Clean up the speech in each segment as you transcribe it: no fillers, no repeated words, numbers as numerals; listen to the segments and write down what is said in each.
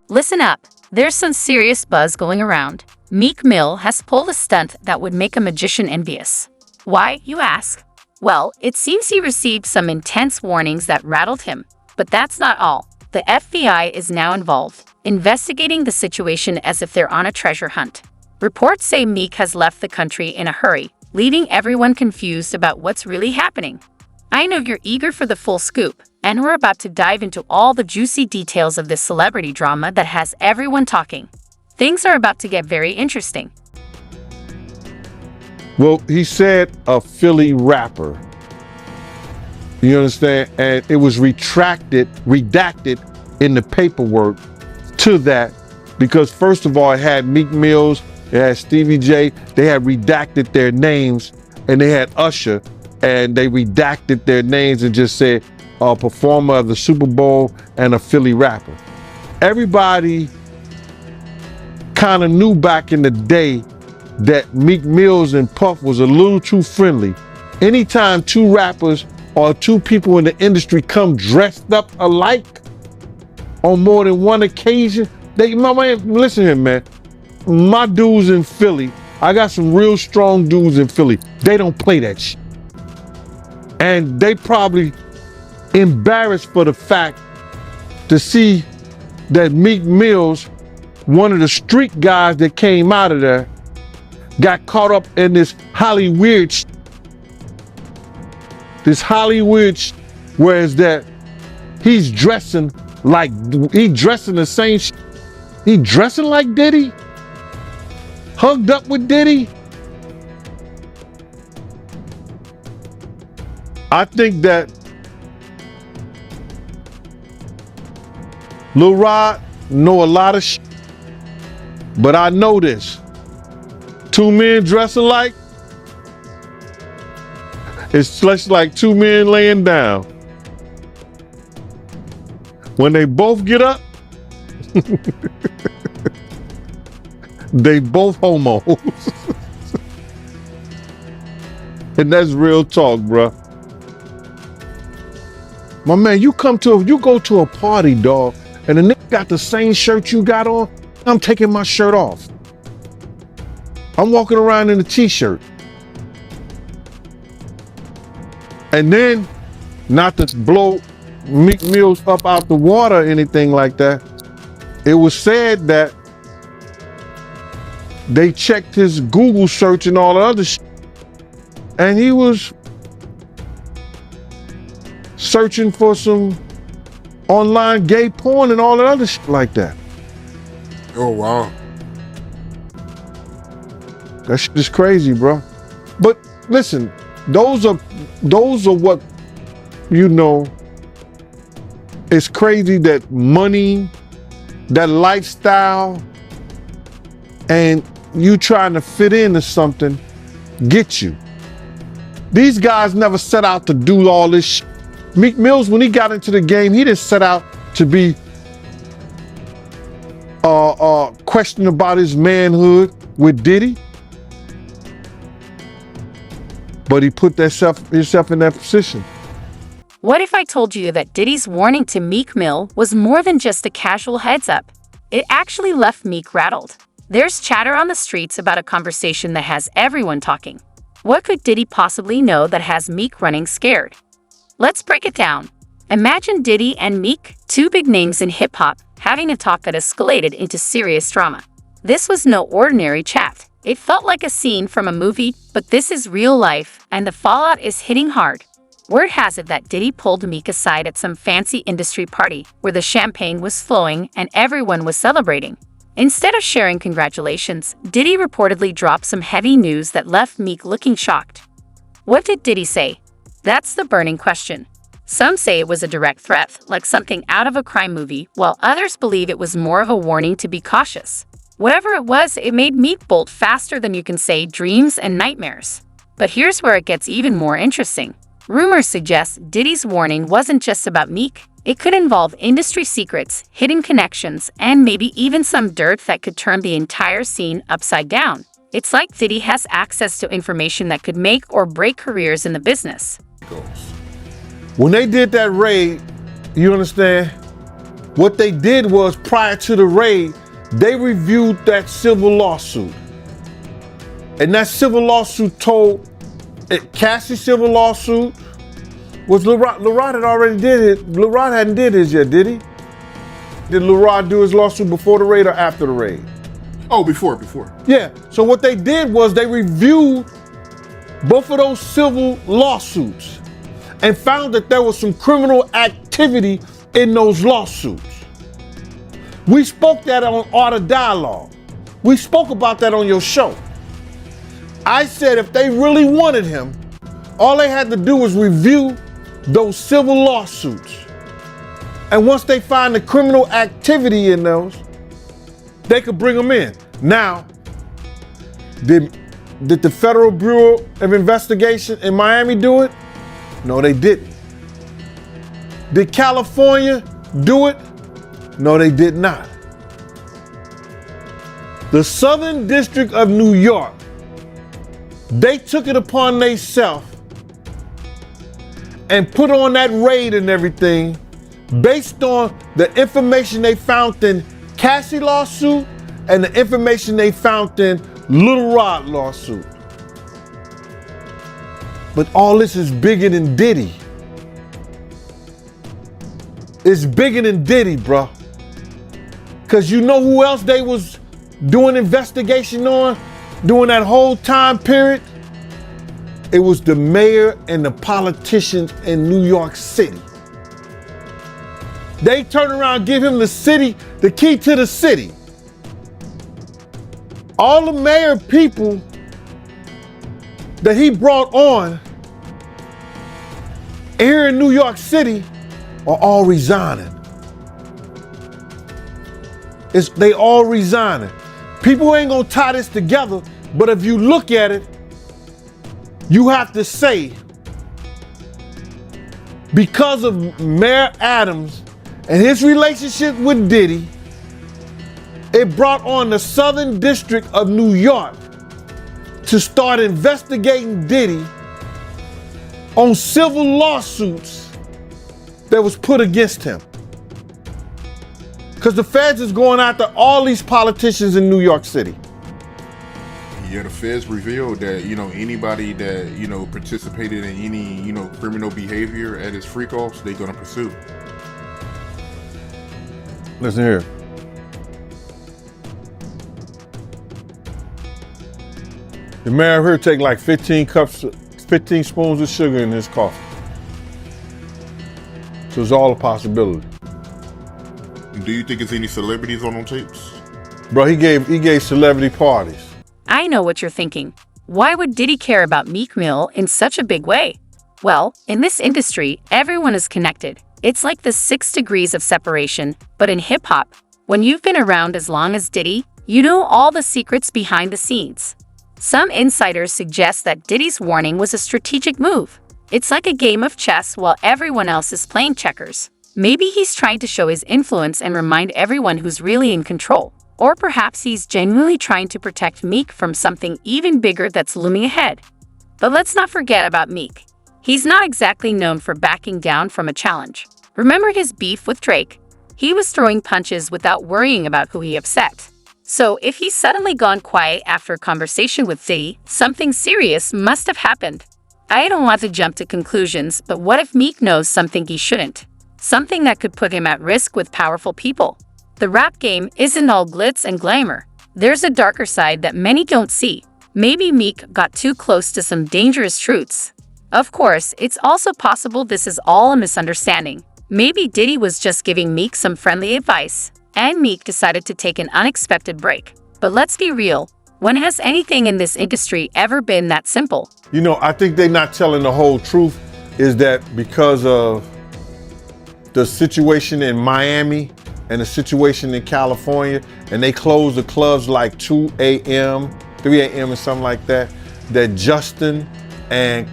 Listen up. There's some serious buzz going around. Meek Mill has pulled a stunt that would make a magician envious. Why, you ask? Well, it seems he received some intense warnings that rattled him. But that's not all. The FBI is now involved, investigating the situation as if they're on a treasure hunt. Reports say Meek has left the country in a hurry, leaving everyone confused about what's really happening. I know you're eager for the full scoop, and we're about to dive into all the juicy details of this celebrity drama that has everyone talking. Things are about to get very interesting. Well, he said a Philly rapper. You understand? And it was redacted in the paperwork to that because first of all, it had Meek Mills, it had Stevie J, they had redacted their names, and they had Usher, and they redacted their names and just said a performer of the Super Bowl and a Philly rapper. Everybody kind of knew back in the day that Meek Mills and Puff was a little too friendly. Anytime two rappers or two people in the industry come dressed up alike on more than one occasion, listen here, man. My dudes in Philly, I got some real strong dudes in Philly. They don't play that shit. And they probably embarrassed for the fact to see that Meek Mills, one of the street guys that came out of there, got caught up in this Hollywood shit. This Hollywood shit, whereas that he's dressing like, he dressing the same shit. He dressing like Diddy? Hugged up with Diddy? I think that Lil Rod know a lot of shit, but I know this. Two men dress alike, it's just like two men laying down. When they both get up, they both homos. And that's real talk, bruh. My man, you go to a party, dog, and the nigga got the same shirt you got on, I'm taking my shirt off. I'm walking around in a t-shirt. And then, not to blow Meek Mills up out the water or anything like that, it was said that they checked his Google search and all the other shit, and he was searching for some online gay porn and all that other shit like that. Oh, wow. That shit is crazy, bro. But listen, those are what, you know, it's crazy that money, that lifestyle, and you trying to fit into something get you. These guys never set out to do all this shit. Meek Mills, when he got into the game, he didn't set out to be questioning about his manhood with Diddy. But he put himself in that position. What if I told you that Diddy's warning to Meek Mill was more than just a casual heads up? It actually left Meek rattled. There's chatter on the streets about a conversation that has everyone talking. What could Diddy possibly know that has Meek running scared? Let's break it down. Imagine Diddy and Meek, two big names in hip-hop, having a talk that escalated into serious drama. This was no ordinary chat. It felt like a scene from a movie, but this is real life, and the fallout is hitting hard. Word has it that Diddy pulled Meek aside at some fancy industry party where the champagne was flowing and everyone was celebrating. Instead of sharing congratulations, Diddy reportedly dropped some heavy news that left Meek looking shocked. What did Diddy say? That's the burning question. Some say it was a direct threat, like something out of a crime movie, while others believe it was more of a warning to be cautious. Whatever it was, it made Meek bolt faster than you can say dreams and nightmares. But here's where it gets even more interesting. Rumors suggest Diddy's warning wasn't just about Meek, It could involve industry secrets, hidden connections, and maybe even some dirt that could turn the entire scene upside down. It's like Diddy has access to information that could make or break careers in the business. When they did that raid, you understand? What they did was, prior to the raid, they reviewed that civil lawsuit. And that civil lawsuit told, Cassie's civil lawsuit was LeRod had already did it. LeRod hadn't did his yet, did he? Did LeRod do his lawsuit before the raid or after the raid? Oh, before. Yeah, so what they did was they reviewed both of those civil lawsuits and found that there was some criminal activity in those lawsuits. We spoke that on Art of Dialogue. We spoke about that on your show. I said if they really wanted him, all they had to do was review those civil lawsuits. And once they find the criminal activity in those, they could bring him in. Now, did the Federal Bureau of Investigation in Miami do it? No, they didn't. Did California do it? No, they did not. The Southern District of New York, they took it upon themselves and put on that raid and everything based on the information they found in Cassie lawsuit and the information they found in Little Rod lawsuit. But all this is bigger than Diddy. It's bigger than Diddy, bro. Cause you know who else they was doing investigation on during that whole time period? It was the mayor and the politicians in New York City. They turn around and give him the key to the city. All the mayor people that he brought on here in New York City are all resigning. They all resigning. People ain't gonna tie this together, but if you look at it, you have to say, because of Mayor Adams and his relationship with Diddy, it brought on the Southern District of New York to start investigating Diddy on civil lawsuits that was put against him. Because the feds is going after all these politicians in New York City. Yeah, the feds revealed that, anybody that, participated in any, criminal behavior at his freak-offs, they're going to pursue. Listen here. The mayor here take like 15 spoons of sugar in his coffee. So it's all a possibility. Do you think it's any celebrities on them tapes? Bro, he gave celebrity parties. I know what you're thinking. Why would Diddy care about Meek Mill in such a big way? Well, in this industry, everyone is connected. It's like the 6 degrees of separation, but in hip-hop, when you've been around as long as Diddy, you know all the secrets behind the scenes. Some insiders suggest that Diddy's warning was a strategic move. It's like a game of chess while everyone else is playing checkers. Maybe he's trying to show his influence and remind everyone who's really in control. Or perhaps he's genuinely trying to protect Meek from something even bigger that's looming ahead. But let's not forget about Meek. He's not exactly known for backing down from a challenge. Remember his beef with Drake? He was throwing punches without worrying about who he upset. So if he's suddenly gone quiet after a conversation with Diddy, something serious must have happened. I don't want to jump to conclusions, but what if Meek knows something he shouldn't? Something that could put him at risk with powerful people. The rap game isn't all glitz and glamour. There's a darker side that many don't see. Maybe Meek got too close to some dangerous truths. Of course, it's also possible this is all a misunderstanding. Maybe Diddy was just giving Meek some friendly advice, and Meek decided to take an unexpected break. But let's be real, when has anything in this industry ever been that simple? I think they're not telling the whole truth, is that because of the situation in Miami and the situation in California, and they closed the clubs like 2 a.m., 3 a.m. or something like that, that Justin and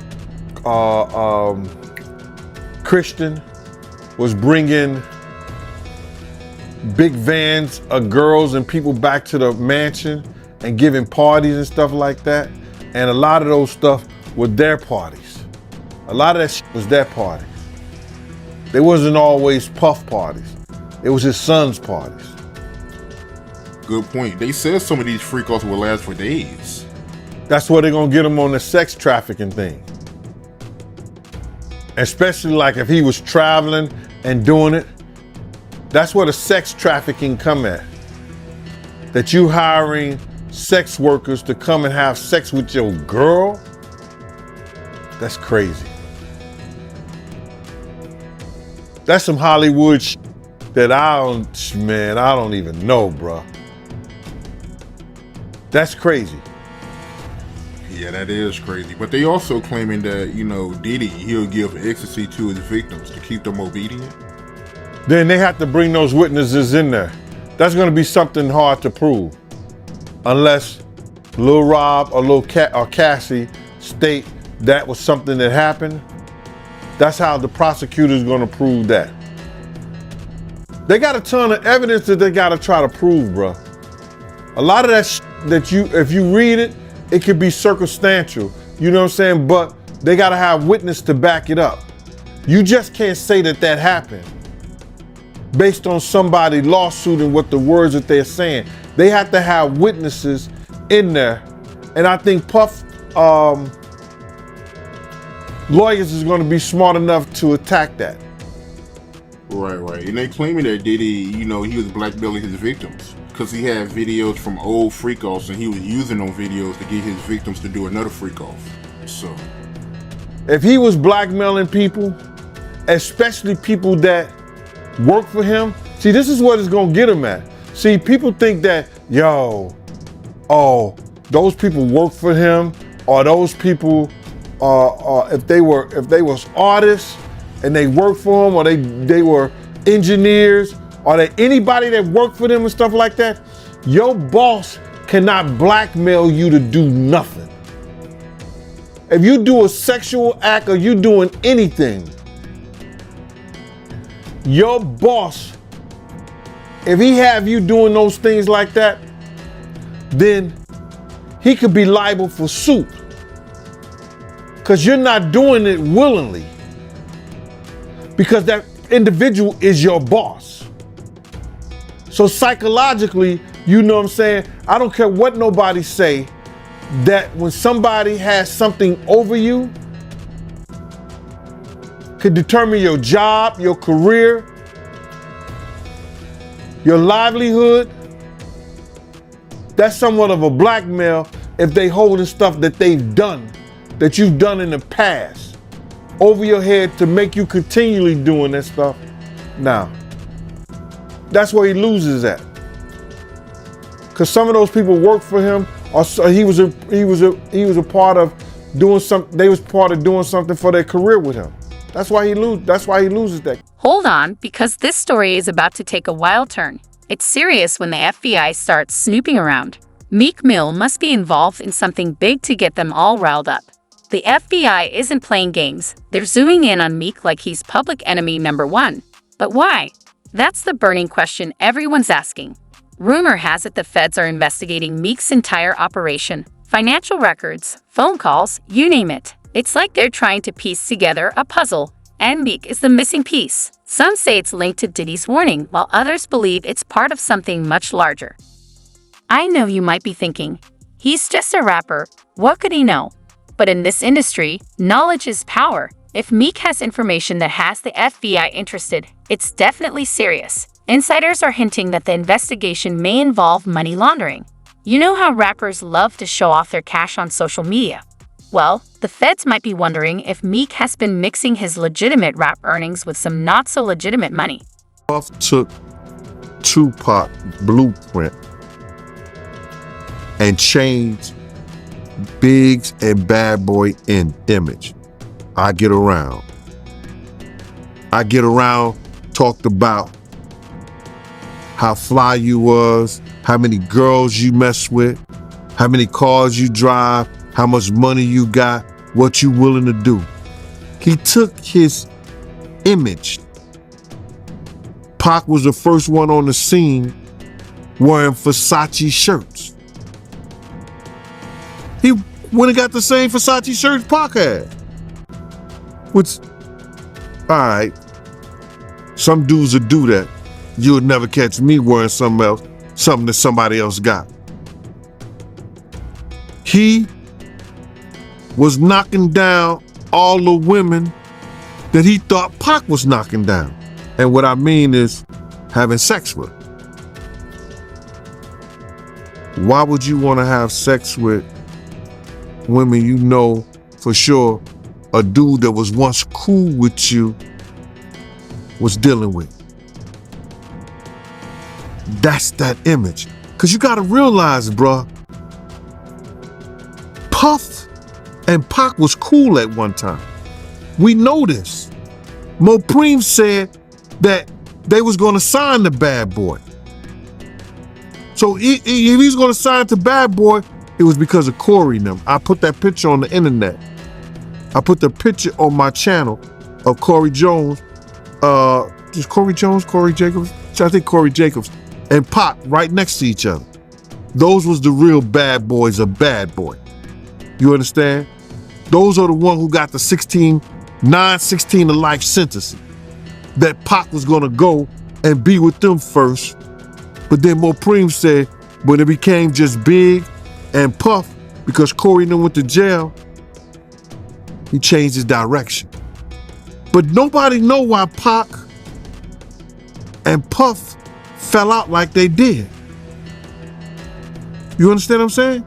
Christian was bringing big vans of girls and people back to the mansion and giving parties and stuff like that. And a lot of those stuff were their parties. A lot of that shit was their parties. They wasn't always Puff parties. It was his son's parties. Good point. They said some of these freak-offs will last for days. That's where they're gonna get him on the sex trafficking thing. Especially like if he was traveling and doing it. That's where the sex trafficking come at. That you hiring sex workers to come and have sex with your girl? That's crazy. That's some Hollywood shit that I don't even know, bro. That's crazy. Yeah, that is crazy. But they also claiming that, Diddy, he'll give ecstasy to his victims to keep them obedient. Then they have to bring those witnesses in there. That's gonna be something hard to prove. Unless Lil Rob or or Cassie state that was something that happened. That's how the prosecutor's gonna prove that. They got a ton of evidence that they gotta try to prove, bro. A lot of that that if you read it, it could be circumstantial, you know what I'm saying? But they gotta have witness to back it up. You just can't say that happened based on somebody lawsuiting what the words that they're saying. They have to have witnesses in there. And I think Puff lawyers is gonna be smart enough to attack that. Right. And they claiming that Diddy, he was blackmailing his victims because he had videos from old freak-offs and he was using those videos to get his victims to do another freak-off. So, if he was blackmailing people, especially people that work for him, see, this is what it's gonna get him at. See, people think that, those people work for him, or those people, if they was artists and they worked for him, or they were engineers, or they anybody that worked for them and stuff like that, your boss cannot blackmail you to do nothing. If you do a sexual act or you doing anything, your boss, if he have you doing those things like that, then he could be liable for suit. Because you're not doing it willingly. Because that individual is your boss. So psychologically, you know what I'm saying? I don't care what nobody say, that when somebody has something over you, could determine your job, your career, your livelihood. That's somewhat of a blackmail if they holding stuff that they've done, that you've done in the past, over your head to make you continually doing that stuff now. That's where he loses at. Cause some of those people work for him, or he was a part of doing something. They was part of doing something for their career with him. That's why he loses that. Hold on, because this story is about to take a wild turn. It's serious when the FBI starts snooping around. Meek Mill must be involved in something big to get them all riled up. The FBI isn't playing games. They're zooming in on Meek like he's public enemy number one. But why? That's the burning question everyone's asking. Rumor has it the feds are investigating Meek's entire operation. Financial records, phone calls, you name it. It's like they're trying to piece together a puzzle, and Meek is the missing piece. Some say it's linked to Diddy's warning, while others believe it's part of something much larger. I know you might be thinking, he's just a rapper, what could he know? But in this industry, knowledge is power. If Meek has information that has the FBI interested, it's definitely serious. Insiders are hinting that the investigation may involve money laundering. You know how rappers love to show off their cash on social media? Well, the feds might be wondering if Meek has been mixing his legitimate rap earnings with some not-so-legitimate money. Puff took Tupac blueprint and changed Biggs and Bad Boy in image. I Get Around talked about how fly you was, how many girls you mess with, how many cars you drive, how much money you got, what you willing to do. He took his image Pac was the first one on the scene wearing Versace shirts. He went and got the same Versace shirts Pac had. Which, all right, some dudes would do that. You would never catch me wearing something else, something that somebody else got. He was knocking down all the women that he thought Pac was knocking down. And what I mean is having sex with. Why would you want to have sex with women you know for sure a dude that was once cool with you was dealing with? That's that image. Because you got to realize, bruh, Puff and Pac was cool at one time. We know this. Mopreem said that they was going to sign the Bad Boy. So if he's going to sign to Bad Boy, it was because of Corey and them. I put that picture on the internet. I put the picture on my channel of Corey Jones. Is Corey Jones, Corey Jacobs? I think Corey Jacobs and Pac right next to each other. Those was the real bad boys of Bad Boy. You understand? Those are the one who got the 16 to life sentence. That Pac was gonna go and be with them first. But then Mopreem said when it became just Big and Puff, because Corey and them went to jail, he changed his direction. But nobody know why Pac and Puff fell out like they did. You understand what I'm saying?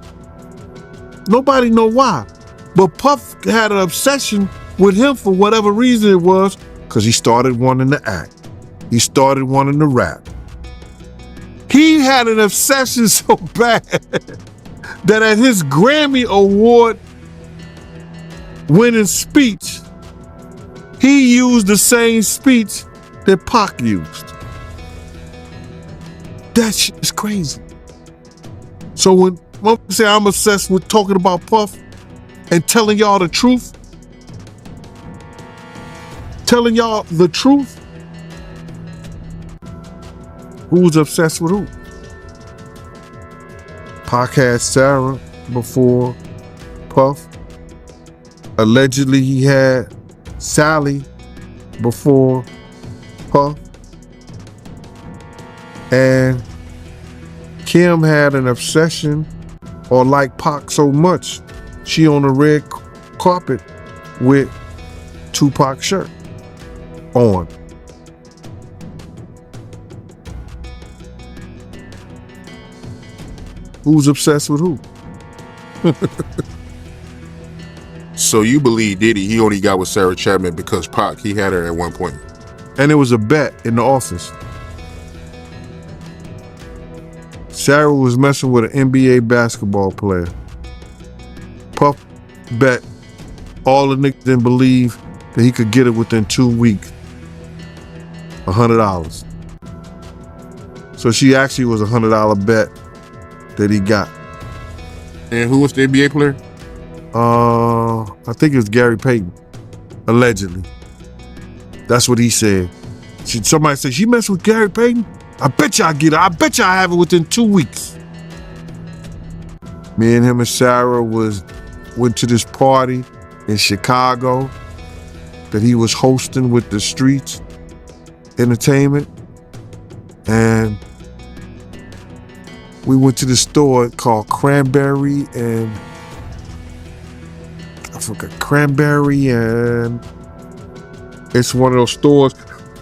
Nobody know why. But Puff had an obsession with him for whatever reason it was, because he started wanting to act. He started wanting to rap. He had an obsession so bad that at his Grammy Award winning speech, he used the same speech that Pac used. That shit is crazy. So when I say I'm obsessed with talking about Puff and telling y'all the truth, who's obsessed with who? Pac had Sarah before Puff. Allegedly he had Sally before Puff. And Kim had an obsession or liked Pac so much, she on the red carpet with Tupac's shirt on. Who's obsessed with who? So you believe Diddy, he only got with Sarah Chapman because Pac, he had her at one point. And it was a bet in the office. Sarah was messing with an NBA basketball player. Puff bet all the niggas didn't believe that he could get it within 2 weeks. $100. So she actually was a $100 bet that he got. And who was the NBA player? I think it was Gary Payton, allegedly. That's what he said. Somebody said, she messed with Gary Payton? I bet you I get it. I bet you I have it within 2 weeks. Me and him and Sarah went to this party in Chicago that he was hosting with the Streets Entertainment. And we went to this store called Cranberry and it's one of those stores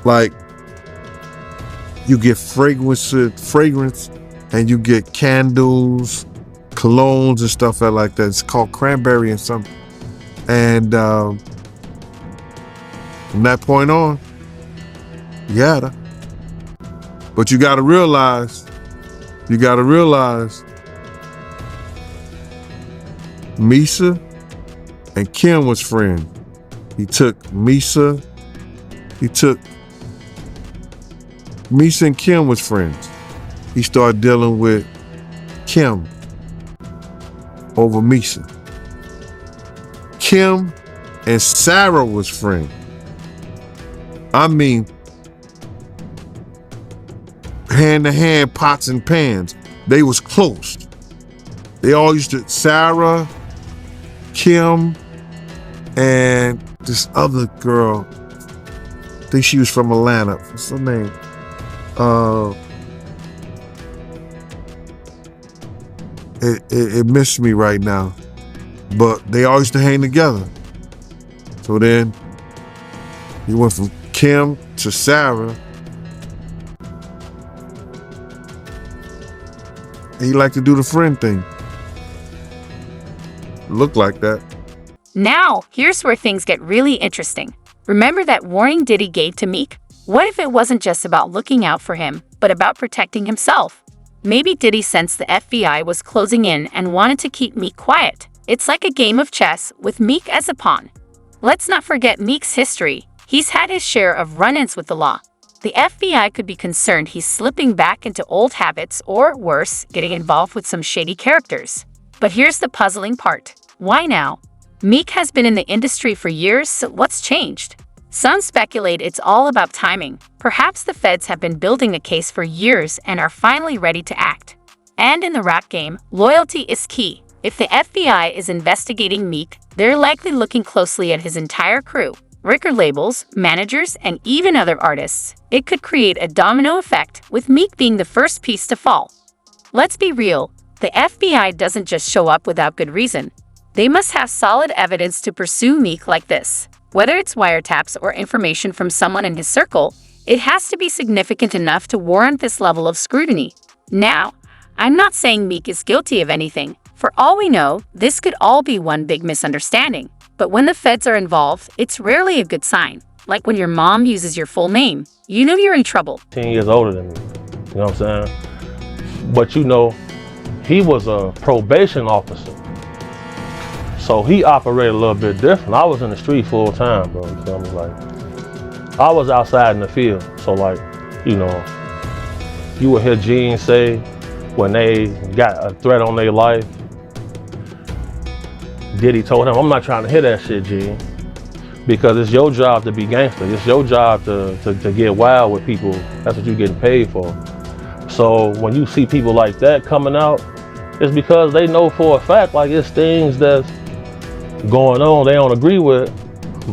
like you get fragrance and you get candles, colognes and stuff like that. It's called Cranberry and something. And from that point on, you had her. But you gotta realize, Misa and Kim was friends. Misa and Kim was friends. He started dealing with Kim over Misa. Kim and Sarah was friends. I mean, hand to hand pots and pans. They was close. They all used to, Sarah, Kim, and this other girl, I think she was from Atlanta. What's her name? It missed me right now. But they all used to hang together. So then, he went from Kim to Sarah. He liked to do the friend thing. Looked like that. Now, here's where things get really interesting. Remember that warning Diddy gave to Meek? What if it wasn't just about looking out for him, but about protecting himself? Maybe Diddy sensed the FBI was closing in and wanted to keep Meek quiet. It's like a game of chess with Meek as a pawn. Let's not forget Meek's history. He's had his share of run-ins with the law. The FBI could be concerned he's slipping back into old habits or, worse, getting involved with some shady characters. But here's the puzzling part. Why now? Meek has been in the industry for years, so what's changed? Some speculate it's all about timing. Perhaps the feds have been building a case for years and are finally ready to act. And in the rap game, loyalty is key. If the FBI is investigating Meek, they're likely looking closely at his entire crew, record labels, managers, and even other artists. It could create a domino effect, with Meek being the first piece to fall. Let's be real, the FBI doesn't just show up without good reason. They must have solid evidence to pursue Meek like this. Whether it's wiretaps or information from someone in his circle, it has to be significant enough to warrant this level of scrutiny. Now, I'm not saying Meek is guilty of anything. For all we know, this could all be one big misunderstanding. But when the feds are involved, it's rarely a good sign. Like when your mom uses your full name, you know you're in trouble. 10 years older than me, you know what I'm saying? But you know, he was a probation officer. So he operated a little bit different. I was in the street full time, bro, you feel me? Like, I was outside in the field. So like, you know, you would hear Gene say when they got a threat on their life, Diddy told him, I'm not trying to hear that shit, Gene. Because it's your job to be gangster. It's your job to get wild with people. That's what you're getting paid for. So when you see people like that coming out, it's because they know for a fact, like, it's things that's going on they don't agree with,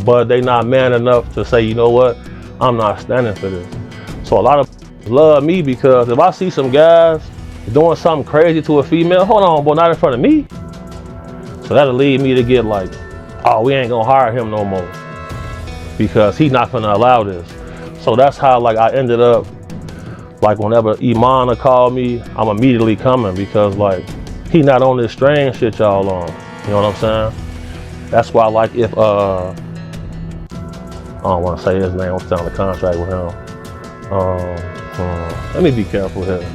but they not man enough to say, you know what, I'm not standing for this. So a lot of love me because if I see some guys doing something crazy to a female, hold on, boy, not in front of me. So that'll lead me to get like, oh, we ain't gonna hire him no more because he's not gonna allow this. So that's how like I ended up, like whenever Imana called me, I'm immediately coming because like he not on this strange shit y'all on. You know what I'm saying? That's why like if I don't want to say his name, I'm still on the contract with him. Let me be careful here.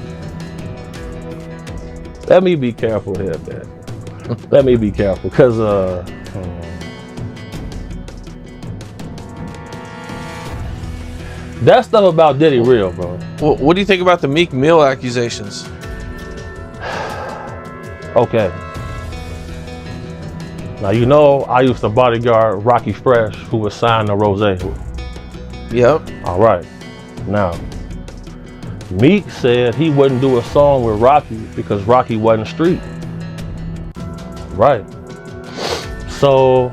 Let me be careful here, man. Let me be careful, cause that stuff about Diddy real, bro. Well, what do you think about the Meek Mill accusations? Okay. Now you know I used to bodyguard Rocky Fresh, who was signed to Rose. Yep. All right. Now, Meek said he wouldn't do a song with Rocky because Rocky wasn't street. Right. So,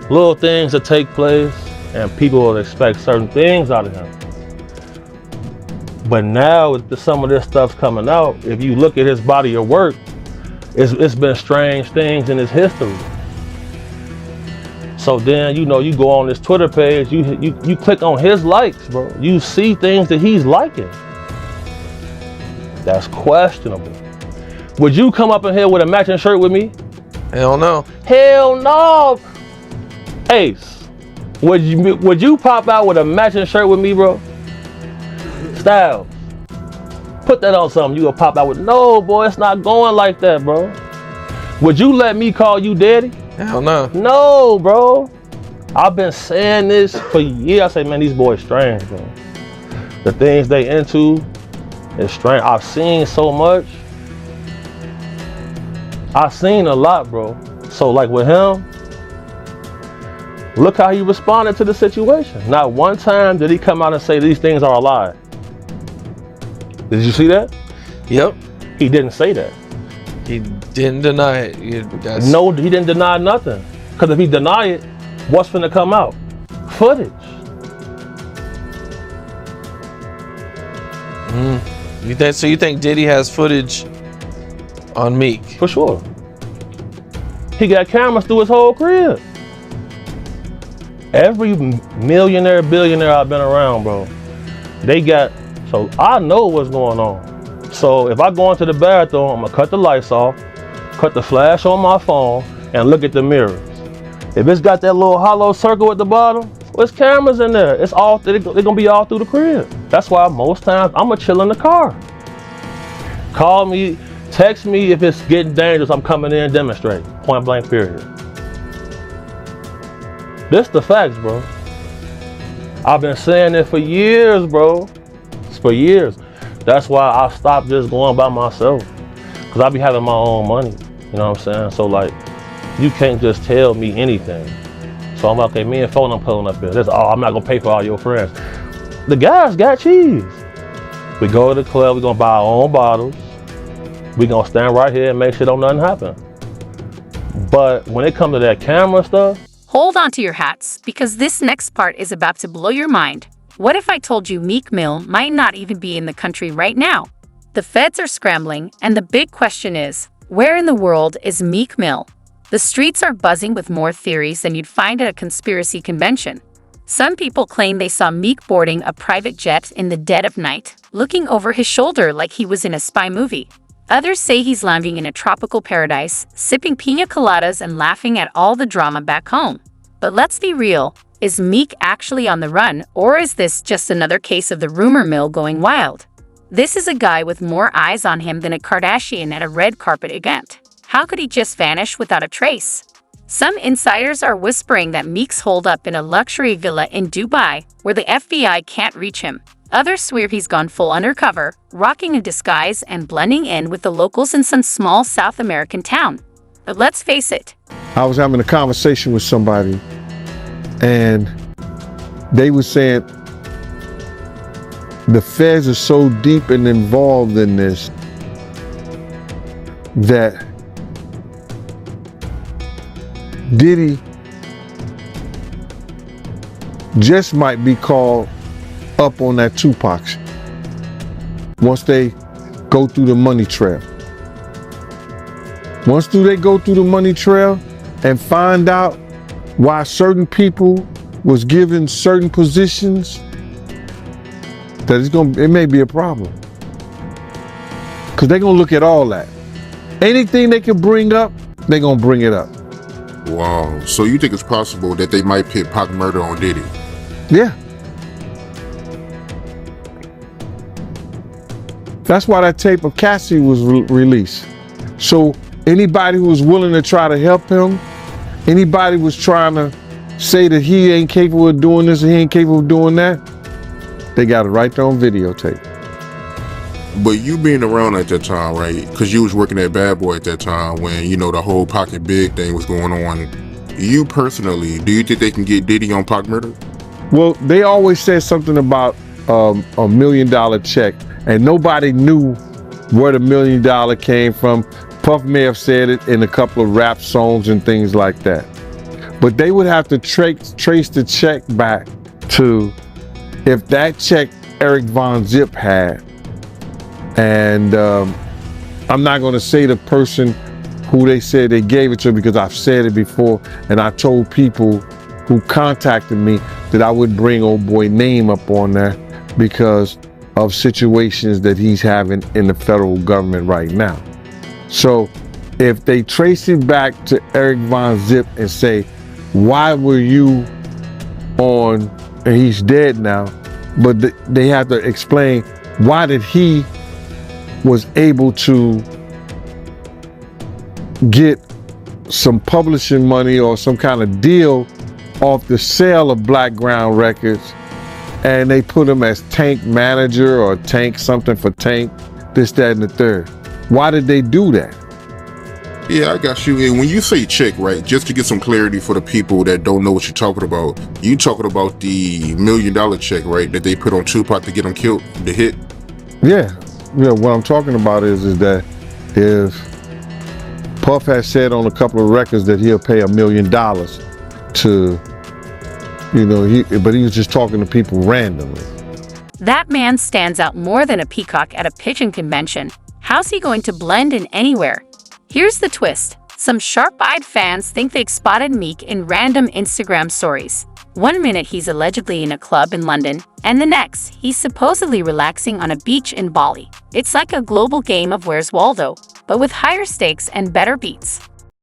little things that take place and people will expect certain things out of him. But now with some of this stuff's coming out, if you look at his body of work, it's been strange things in his history. So then, you know, you go on his Twitter page, you click on his likes, bro. You see things that he's liking. That's questionable. Would you come up in here with a matching shirt with me? Hell no. Hell no. Ace, would you pop out with a matching shirt with me, bro? Styles, put that on something you gonna pop out with. No, boy, it's not going like that, bro. Would you let me call you daddy? Hell no. No, bro. I've been saying this for years. I say, man, these boys strange, bro. The things they into is strange. I've seen so much. I've seen a lot, bro. So like with him, look how he responded to the situation. Not one time did he come out and say these things are a lie. Did you see that? Yep. He didn't say that. He didn't deny it. No, he didn't deny nothing. Because if he deny it, what's finna come out? Footage. You think Diddy has footage on Meek? For sure. He got cameras through his whole crib. Every millionaire, billionaire I've been around, bro, they got, so I know what's going on. So if I go into the bathroom, I'm gonna cut the lights off, cut the flash on my phone, and look at the mirrors. If it's got that little hollow circle at the bottom, there's cameras in there. It's all, they're gonna be all through the crib. That's why most times I'm gonna chill in the car. Call me, text me if it's getting dangerous, I'm coming in and demonstrate. Point blank, period. This the facts, bro. I've been saying it for years, bro. It's for years. That's why I stopped just going by myself. Cause I be having my own money. You know what I'm saying? So like, you can't just tell me anything. So I'm like, okay, me and phone, I'm pulling up here. That's all, I'm not gonna pay for all your friends. The guys got cheese. We go to the club, we gonna buy our own bottles. We gonna stand right here and make sure don't nothing happen. But when it comes to that camera stuff, Hold on to your hats, because this next part is about to blow your mind. What if I told you Meek Mill might not even be in the country right now? The feds are scrambling, and the big question is, where in the world is Meek Mill? The streets are buzzing with more theories than you'd find at a conspiracy convention. Some people claim they saw Meek boarding a private jet in the dead of night, looking over his shoulder like he was in a spy movie. Others say he's lounging in a tropical paradise, sipping pina coladas and laughing at all the drama back home. But let's be real, is Meek actually on the run, or is this just another case of the rumor mill going wild? This is a guy with more eyes on him than a Kardashian at a red carpet event. How could he just vanish without a trace? Some insiders are whispering that Meek's holed up in a luxury villa in Dubai, where the FBI can't reach him. Others swear he's gone full undercover, rocking a disguise and blending in with the locals in some small South American town. But let's face it. I was having a conversation with somebody, and they were saying the feds are so deep and involved in this that Diddy just might be called up on that Tupac shit once they go through the money trail. Once they go through the money trail and find out why certain people was given certain positions, that it may be a problem. Because they're gonna look at all that. Anything they can bring up, they're gonna bring it up. Wow. So you think it's possible that they might pit Pac murder on Diddy? Yeah. That's why that tape of Cassie was released. So anybody who was willing to try to help him, anybody was trying to say that he ain't capable of doing this and he ain't capable of doing that, they got it right there on videotape. But you being around at that time, right? Because you was working at Bad Boy at that time when, you know, the whole Pocket Big thing was going on. You personally, do you think they can get Diddy on Pac murder? Well, they always said something about $1 million check, and nobody knew where the $1 million came from. Puff may have said it in a couple of rap songs and things like that. But they would have to trace the check back to if that check Eric Von Zip had. And I'm not going to say the person who they said they gave it to, because I've said it before, and I told people who contacted me that I would bring old boy name up on there because of situations that he's having in the federal government right now. So if they trace it back to Eric Von Zip and say, why were you on, and he's dead now, but they have to explain why did he was able to get some publishing money or some kind of deal off the sale of Black Ground Records, and they put him as Tank manager or Tank something for Tank, this, that, and the third. Why did they do that? Yeah, I got you. And when you say check, right, just to get some clarity for the people that don't know what you're talking about, you talking about the $1 million check, right, that they put on Tupac to get him killed, the hit? Yeah. what I'm talking about is that if Puff has said on a couple of records that he'll pay $1 million to, but he was just talking to people randomly. That man stands out more than a peacock at a pigeon convention. How's he going to blend in anywhere? Here's the twist. Some sharp-eyed fans think they've spotted Meek in random Instagram stories. One minute he's allegedly in a club in London, and the next, he's supposedly relaxing on a beach in Bali. It's like a global game of Where's Waldo, but with higher stakes and better beats.